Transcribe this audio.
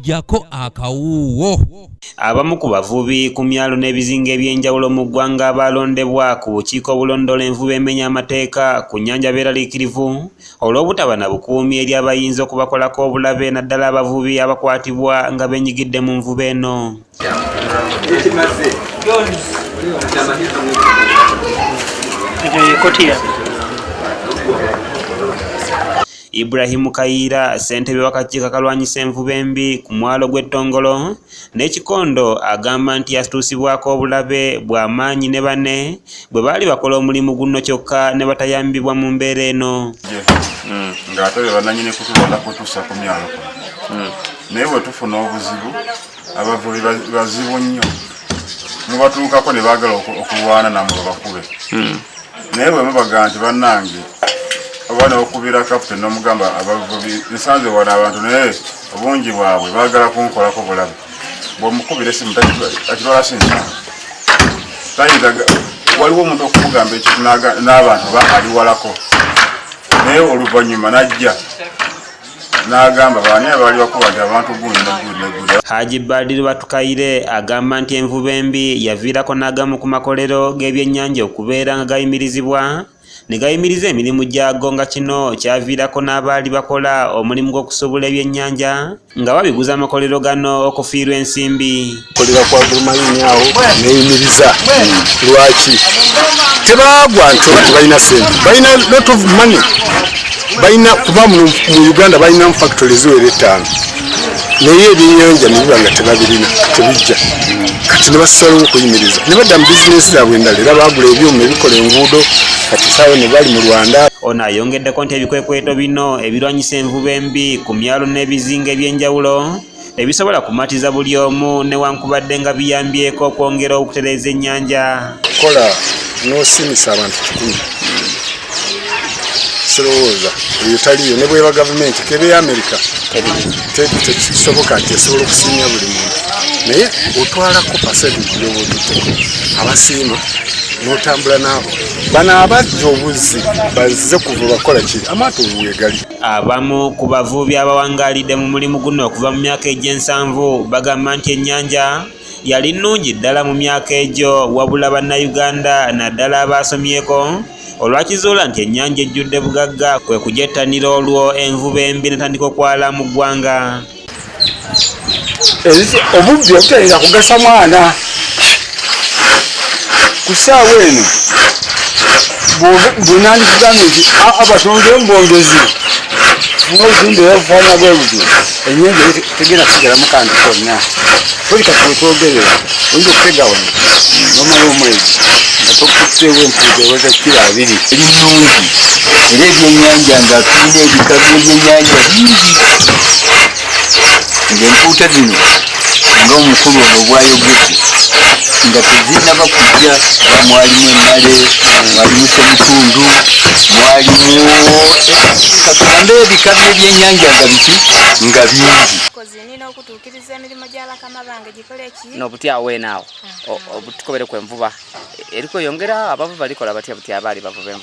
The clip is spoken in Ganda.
jako akawuwo. Abamu ku bavubi ku myalo n'ebizinga eby'enjawulo mu ggwanga abalondebwa ku bukiiko obulondola envubu emenya amateeka ku nnyanja beeraliikirivu olw'obutaba na bukuumi eri abayinza okubakolako obulabe naddala abavubi abakwatibwa nga beenyigidde mu nvubu eno. Ibrahim Kaira, ssentebe w'akakiiko akalwanyisa envubu embi ku mwalo gw'Ettongolo n'ekikondo agamba nti yatuusibwako obulabe bw'amaanyi ne banne bwe baali bakola omulimu guno kyokka ne batayambibwa mu mbeera eno. Ng'ate be bannannyini kutulonda kwetuusa ku myalo kuno. Naye bwe tufuna obuzibu, abavubi bazibu nnyo. Mubatuukako ne baagala okulwana nammwe bakube. Naye bwe mubaga nti bannange abana okubira kapiteni n'omugamba abavubi nsanze wano abantu naye obungi bwabwe baagala kunkolako bulabe. Bw'omukubira essimu akirwala sinsa. Waliwo omuntu okumugamba ekintu n'abantu aliwalako. Naye oluvannyuma n'ajja n'agamba baani abaali bakuba nti abantu gundi negundi. Haji Badiri Batukaire agamba nti envubu embi yaviirako n'agamu ku makolero g'ebyennyanja okubeera nga gayimirizibwa ne gayimiriza emirimu gyago nga kino kyaviirako n'abaali bakola omulimu gw'okusobola ebyennyanja nga babiguza amakolero gano okufiirwa ensimbi. Kolera kwa Gurumayini awo neyimiriza. Lwaki tebaagwa nti oba tebalina sente, balina lot of money, balina kuba mu Uganda balina mu factory ziwera 5 naye ebyennyanja ne biba nga tebabirina tebijja kati ne basalawo okuyimiriza ne badda mu bizinesi zaabwe endala era baagula ebyuma ebikola enguudo kati saawa ne bali mu Rwanda. Ono ayongeddeko nti ebikwekweto bino ebirwanyisa envubu embi ku myalo n'ebizinga eby'enjawulo ebisobola kumatiza buli omu newankubadde nga biyambyeko okwongera okutereeza ennyanja. Kola n'osimisa abantu 100 sirowooza eyo taliyo ne bweba gavumenti kebe ya Amerika tekisoboka nti esobola okusiimya buli muntu naye otwalako percentage y'obututeko abasiima n'otambula naabo bano abajja obuzzi bazze kuvuba kola ki amaato weegali. Abamu ku bavubi abawangaalidde mu mulimu guno okuva mu myaka egy'ensanvu bagamba nti ennyanja yali nnungi ddala mu myaka egyo wabula bannayuganda naddala abaasomyeko olwakizuula nti ennyanja ejjudde bugagga kwe kujettanira olwo envubu embi netandika okwala mu ggwanga. Obubbi obutalina kugasa mwana ku ssaawa eno bunandikugambye nti abatonde mbongezi n'obuzimbe ebufaanana bwe buti ennyanja tegenda kusigalamu kantu konna toli kati wetwogerera oyinza okutega wano n'omala omwezi nga tokutteewo empuuta eweza kilo 2 eri nnungi era ebyennyanja nga tulina ebika by'ebyennyanja bingi ng'empuuta zino ng'omukulu ono bw'ayogedde nga tezinnaba kujja mwalimu emmale mwalimu semutundu mwalimu katugambe ebika by'ebyennyanja nga biki nga bingi. Nina okutuukiriza emirimu gya bakama bange gikole ki n'obutyawo enaawo obutukobere kw'envuba eriko yongera abavuba balikola batya abaali bavuba envuba.